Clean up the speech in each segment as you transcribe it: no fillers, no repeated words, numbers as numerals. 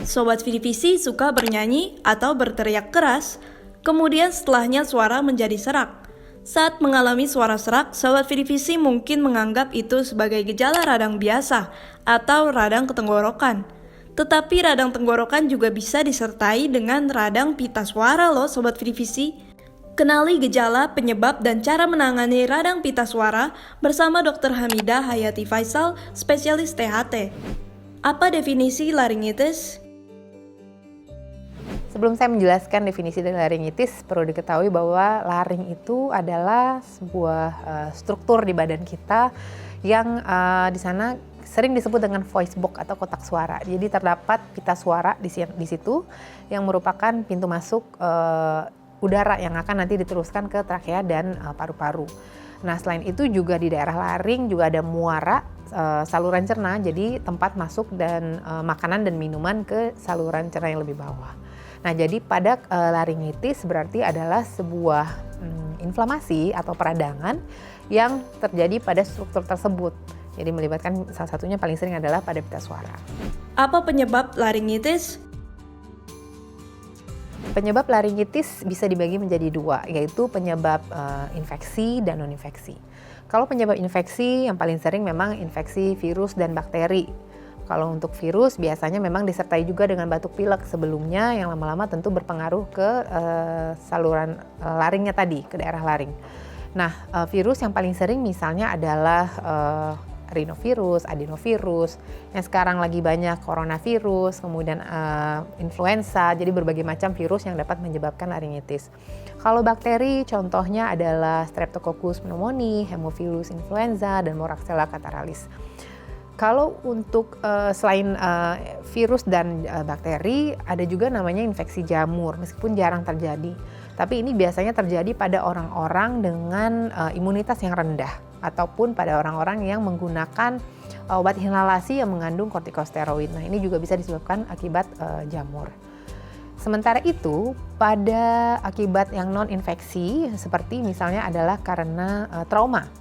Sobat Vidivisi suka bernyanyi atau berteriak keras, kemudian setelahnya suara menjadi serak. Saat mengalami suara serak, Sobat Vidivisi mungkin menganggap itu sebagai gejala radang biasa atau radang ketenggorokan. Tetapi radang tenggorokan juga bisa disertai dengan radang pita suara loh Sobat Vidivisi. Kenali gejala, penyebab, dan cara menangani radang pita suara bersama Dr. Hamidah Hayati Faisal, spesialis THT. Apa definisi laringitis? Sebelum saya menjelaskan definisi dari laringitis, perlu diketahui bahwa laring itu adalah sebuah struktur di badan kita yang di sana sering disebut dengan voice box atau kotak suara. Jadi terdapat pita suara di situ yang merupakan pintu masuk udara yang akan nanti diteruskan ke trakea dan paru-paru. Nah, selain itu juga di daerah laring juga ada muara, saluran cerna, jadi tempat masuk dan makanan dan minuman ke saluran cerna yang lebih bawah. Nah, jadi pada laringitis berarti adalah sebuah inflamasi atau peradangan yang terjadi pada struktur tersebut. Jadi melibatkan salah satunya paling sering adalah pada pita suara. Apa penyebab laringitis? Penyebab laringitis bisa dibagi menjadi dua, yaitu penyebab infeksi dan non-infeksi. Kalau penyebab infeksi yang paling sering memang infeksi virus dan bakteri. Kalau untuk virus biasanya memang disertai juga dengan batuk pilek sebelumnya yang lama-lama tentu berpengaruh ke saluran laringnya tadi, ke daerah laring. Nah, virus yang paling sering misalnya adalah rhinovirus, adenovirus, yang sekarang lagi banyak coronavirus, kemudian influenza, jadi berbagai macam virus yang dapat menyebabkan laringitis. Kalau bakteri contohnya adalah Streptococcus pneumoniae, Haemophilus influenza, dan Moraxella catarrhalis. Kalau untuk selain virus dan bakteri, ada juga namanya infeksi jamur, meskipun jarang terjadi. Tapi ini biasanya terjadi pada orang-orang dengan imunitas yang rendah, ataupun pada orang-orang yang menggunakan obat inhalasi yang mengandung kortikosteroid. Nah, ini juga bisa disebabkan akibat jamur. Sementara itu, pada akibat yang non-infeksi, seperti misalnya adalah karena trauma,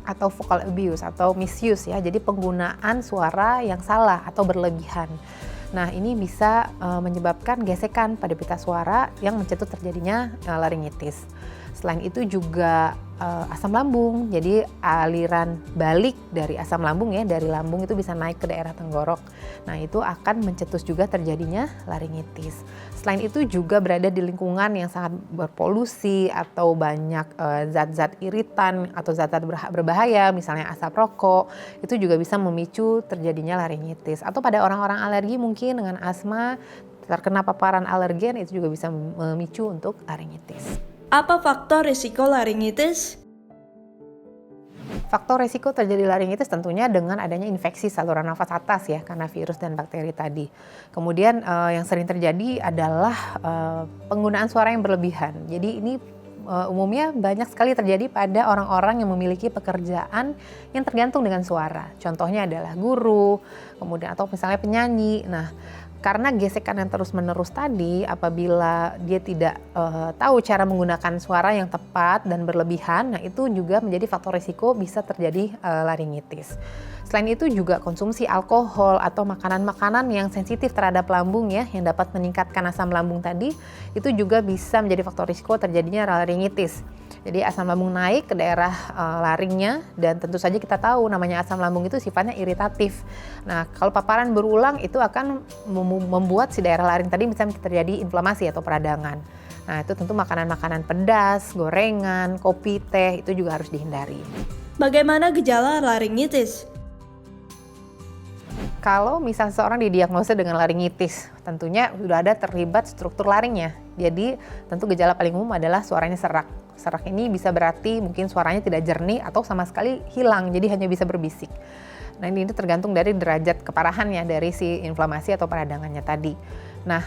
atau vocal abuse atau misuse ya, jadi penggunaan suara yang salah atau berlebihan. Nah, ini bisa menyebabkan gesekan pada pita suara yang mencetus terjadinya laringitis. Selain itu juga asam lambung, jadi aliran balik dari asam lambung ya, dari lambung itu bisa naik ke daerah tenggorok. Nah, itu akan mencetus juga terjadinya laringitis. Selain itu juga berada di lingkungan yang sangat berpolusi atau banyak zat-zat iritan atau zat-zat berbahaya, misalnya asap rokok, itu juga bisa memicu terjadinya laringitis. Atau pada orang-orang alergi mungkin dengan asma, terkena paparan alergen itu juga bisa memicu untuk laringitis. Apa faktor risiko laringitis? Faktor risiko terjadi laringitis tentunya dengan adanya infeksi saluran nafas atas ya, karena virus dan bakteri tadi. Kemudian yang sering terjadi adalah penggunaan suara yang berlebihan. Jadi ini umumnya banyak sekali terjadi pada orang-orang yang memiliki pekerjaan yang tergantung dengan suara. Contohnya adalah guru, kemudian atau misalnya penyanyi. Nah, karena gesekan yang terus-menerus tadi, apabila dia tidak tahu cara menggunakan suara yang tepat dan berlebihan, nah itu juga menjadi faktor risiko bisa terjadi laringitis. Selain itu juga konsumsi alkohol atau makanan-makanan yang sensitif terhadap lambung ya, yang dapat meningkatkan asam lambung tadi, itu juga bisa menjadi faktor risiko terjadinya laringitis. Jadi asam lambung naik ke daerah laringnya, dan tentu saja kita tahu namanya asam lambung itu sifatnya iritatif. Nah, kalau paparan berulang itu akan membuat si daerah laring tadi bisa terjadi inflamasi atau peradangan. Nah, itu tentu makanan-makanan pedas, gorengan, kopi, teh itu juga harus dihindari. Bagaimana gejala laringitis? Kalau misalnya seseorang didiagnosa dengan laringitis, tentunya sudah ada terlibat struktur laringnya. Jadi tentu gejala paling umum adalah suaranya serak. Serak ini bisa berarti mungkin suaranya tidak jernih atau sama sekali hilang, jadi hanya bisa berbisik. Nah, ini tergantung dari derajat keparahannya dari si inflamasi atau peradangannya tadi. Nah,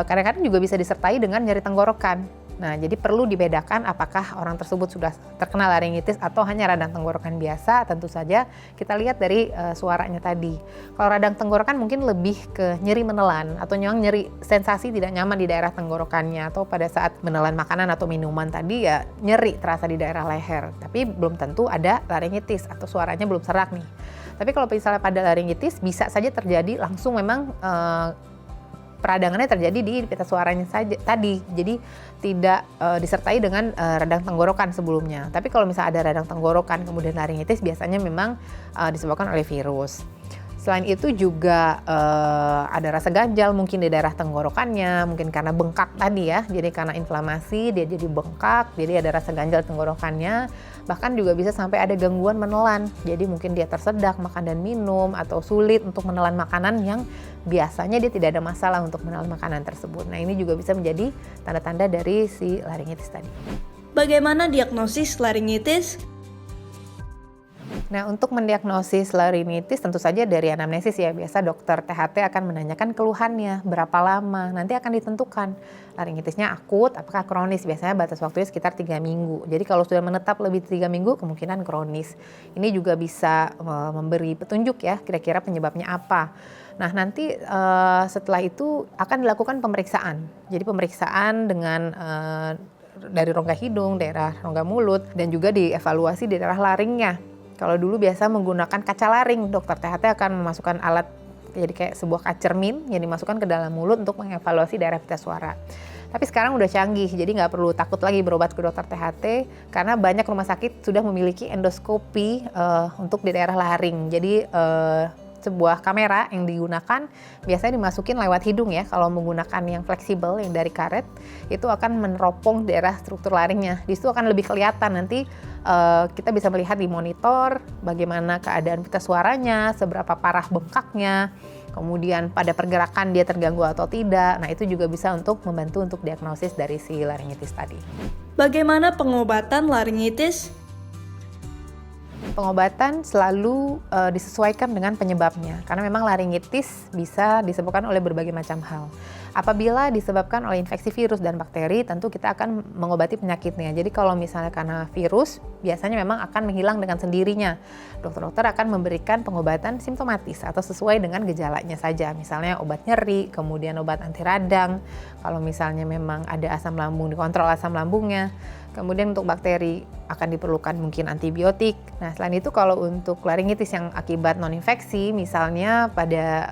kadang-kadang juga bisa disertai dengan nyeri tenggorokan. Nah, jadi perlu dibedakan apakah orang tersebut sudah terkena laringitis atau hanya radang tenggorokan biasa. Tentu saja kita lihat dari suaranya tadi. Kalau radang tenggorokan mungkin lebih ke nyeri menelan atau nyeri sensasi tidak nyaman di daerah tenggorokannya, atau pada saat menelan makanan atau minuman tadi ya nyeri terasa di daerah leher. Tapi belum tentu ada laringitis atau suaranya belum serak nih. Tapi kalau misalnya pada laringitis bisa saja terjadi langsung memang peradangannya terjadi di pita suaranya saja tadi. Jadi tidak disertai dengan radang tenggorokan sebelumnya. Tapi kalau misalnya ada radang tenggorokan kemudian laringitis, biasanya memang disebabkan oleh virus. Selain itu juga ada rasa ganjal mungkin di daerah tenggorokannya, mungkin karena bengkak tadi ya. Jadi karena inflamasi dia jadi bengkak, jadi ada rasa ganjal tenggorokannya. Bahkan juga bisa sampai ada gangguan menelan. Jadi mungkin dia tersedak makan dan minum atau sulit untuk menelan makanan yang biasanya dia tidak ada masalah untuk menelan makanan tersebut. Nah, ini juga bisa menjadi tanda-tanda dari si laringitis tadi. Bagaimana diagnosis laringitis? Nah, untuk mendiagnosis laringitis tentu saja dari anamnesis ya. Biasa dokter THT akan menanyakan keluhannya, berapa lama, nanti akan ditentukan laringitisnya akut, apakah kronis. Biasanya batas waktunya sekitar 3 minggu. Jadi kalau sudah menetap lebih 3 minggu, kemungkinan kronis. Ini juga bisa memberi petunjuk ya, kira-kira penyebabnya apa. Nah, nanti setelah itu akan dilakukan pemeriksaan. Jadi pemeriksaan dengan dari rongga hidung, daerah rongga mulut, dan juga dievaluasi di daerah laringnya. Kalau dulu biasa menggunakan kaca laring, dokter THT akan memasukkan alat jadi kayak sebuah kaca cermin yang dimasukkan ke dalam mulut untuk mengevaluasi daerah pita suara. Tapi sekarang udah canggih, jadi nggak perlu takut lagi berobat ke dokter THT karena banyak rumah sakit sudah memiliki endoskopi untuk di daerah laring. Jadi sebuah kamera yang digunakan biasanya dimasukin lewat hidung ya. Kalau menggunakan yang fleksibel yang dari karet itu akan meneropong daerah struktur laringnya. Di situ akan lebih kelihatan nanti kita bisa melihat di monitor bagaimana keadaan pita suaranya, seberapa parah bengkaknya, kemudian pada pergerakan dia terganggu atau tidak. Nah, itu juga bisa untuk membantu untuk diagnosis dari si laringitis tadi. Bagaimana pengobatan laringitis? Pengobatan selalu disesuaikan dengan penyebabnya, karena memang laringitis bisa disebabkan oleh berbagai macam hal. Apabila disebabkan oleh infeksi virus dan bakteri, tentu kita akan mengobati penyakitnya. Jadi kalau misalnya karena virus, biasanya memang akan menghilang dengan sendirinya. Dokter-dokter akan memberikan pengobatan simptomatis atau sesuai dengan gejalanya saja. Misalnya obat nyeri, kemudian obat anti radang. Kalau misalnya memang ada asam lambung, dikontrol asam lambungnya. Kemudian untuk bakteri akan diperlukan mungkin antibiotik. Nah, selain itu kalau untuk laringitis yang akibat non-infeksi, misalnya pada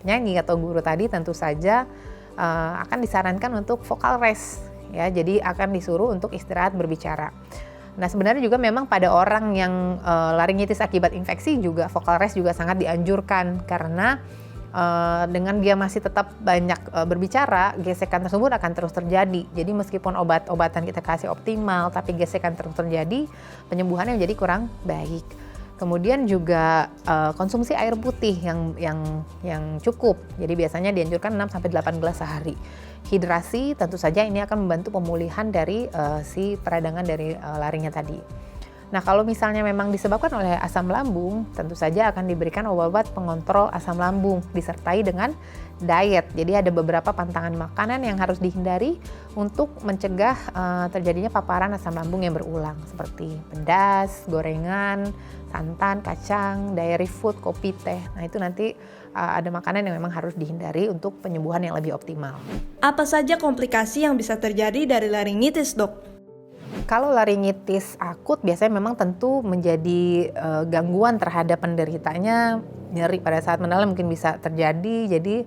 penyanyi atau guru tadi, tentu saja akan disarankan untuk vocal rest. Ya, jadi akan disuruh untuk istirahat berbicara. Nah, sebenarnya juga memang pada orang yang laringitis akibat infeksi juga vocal rest juga sangat dianjurkan karena dengan dia masih tetap banyak berbicara, gesekan tersebut akan terus terjadi. Jadi meskipun obat-obatan kita kasih optimal, tapi gesekan terus terjadi, penyembuhannya menjadi kurang baik. Kemudian juga konsumsi air putih yang cukup. Jadi biasanya dianjurkan 6-8 gelas sehari. Hidrasi tentu saja ini akan membantu pemulihan dari si peradangan dari laringnya tadi. Nah, kalau misalnya memang disebabkan oleh asam lambung, tentu saja akan diberikan obat-obat pengontrol asam lambung disertai dengan diet. Jadi ada beberapa pantangan makanan yang harus dihindari untuk mencegah terjadinya paparan asam lambung yang berulang seperti pedas, gorengan, santan, kacang, dairy food, kopi, teh. Nah, itu nanti ada makanan yang memang harus dihindari untuk penyembuhan yang lebih optimal. Apa saja komplikasi yang bisa terjadi dari laringitis, Dok? Kalau laringitis akut biasanya memang tentu menjadi gangguan terhadap penderitanya, nyeri pada saat menelan mungkin bisa terjadi, jadi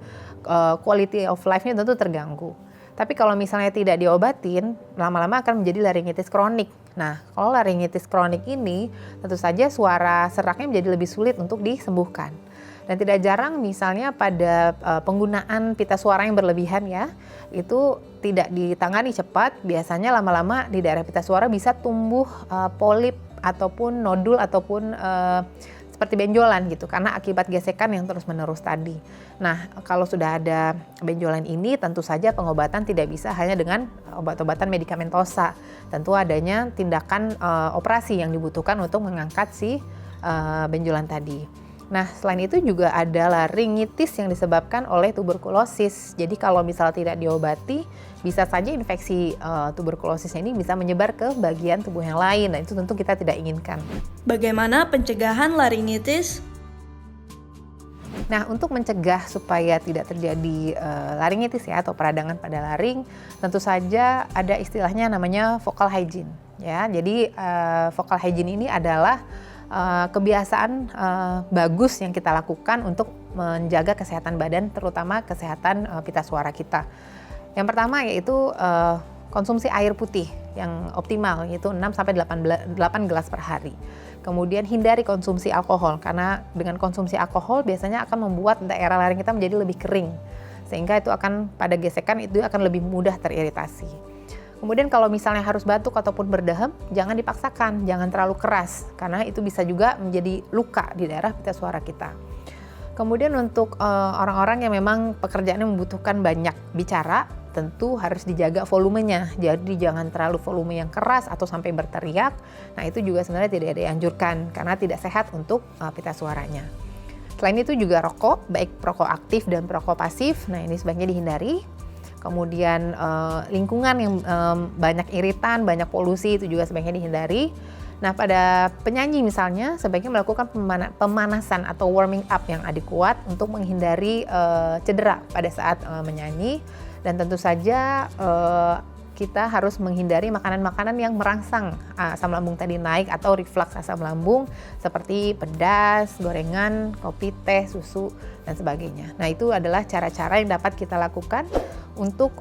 quality of life-nya tentu terganggu. Tapi kalau misalnya tidak diobatin, lama-lama akan menjadi laringitis kronik. Nah, kalau laringitis kronik ini tentu saja suara seraknya menjadi lebih sulit untuk disembuhkan. Dan tidak jarang misalnya pada penggunaan pita suara yang berlebihan ya, itu tidak ditangani cepat, biasanya lama-lama di daerah pita suara bisa tumbuh polip ataupun nodul ataupun seperti benjolan gitu, karena akibat gesekan yang terus-menerus tadi. Nah, kalau sudah ada benjolan ini tentu saja pengobatan tidak bisa hanya dengan obat-obatan medikamentosa. Tentu adanya tindakan operasi yang dibutuhkan untuk mengangkat si benjolan tadi. Nah, selain itu juga ada laringitis yang disebabkan oleh tuberkulosis. Jadi kalau misalnya tidak diobati, bisa saja infeksi tuberkulosisnya ini bisa menyebar ke bagian tubuh yang lain. Dan itu tentu kita tidak inginkan. Bagaimana pencegahan laringitis? Nah, untuk mencegah supaya tidak terjadi laringitis ya atau peradangan pada laring, tentu saja ada istilahnya namanya vocal hygiene. Ya, jadi vocal hygiene ini adalah kebiasaan bagus yang kita lakukan untuk menjaga kesehatan badan, terutama kesehatan pita suara kita. Yang pertama yaitu konsumsi air putih yang optimal, yaitu 6-8 gelas per hari. Kemudian hindari konsumsi alkohol, karena dengan konsumsi alkohol biasanya akan membuat daerah laring kita menjadi lebih kering, sehingga itu akan pada gesekan itu akan lebih mudah teriritasi. Kemudian kalau misalnya harus batuk ataupun berdahak, jangan dipaksakan, jangan terlalu keras, karena itu bisa juga menjadi luka di daerah pita suara kita. Kemudian untuk orang-orang yang memang pekerjaannya membutuhkan banyak bicara, tentu harus dijaga volumenya. Jadi jangan terlalu volume yang keras atau sampai berteriak. Nah itu juga sebenarnya tidak dianjurkan karena tidak sehat untuk pita suaranya. Selain itu juga rokok, baik perokok aktif dan perokok pasif. Nah ini sebaiknya dihindari. Kemudian lingkungan yang banyak iritan, banyak polusi itu juga sebaiknya dihindari. Nah pada penyanyi misalnya sebaiknya melakukan pemanasan atau warming up yang adekuat untuk menghindari cedera pada saat menyanyi. Dan tentu saja kita harus menghindari makanan-makanan yang merangsang asam lambung tadi naik atau reflux asam lambung seperti pedas, gorengan, kopi, teh, susu, dan sebagainya. Nah itu adalah cara-cara yang dapat kita lakukan untuk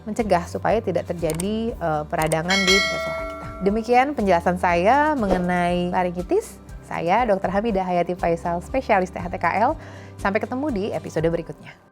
mencegah supaya tidak terjadi peradangan di pita suara kita. Demikian penjelasan saya mengenai laringitis. Saya Dr. Hamidah Hayati Faisal, spesialis THTKL. Sampai ketemu di episode berikutnya.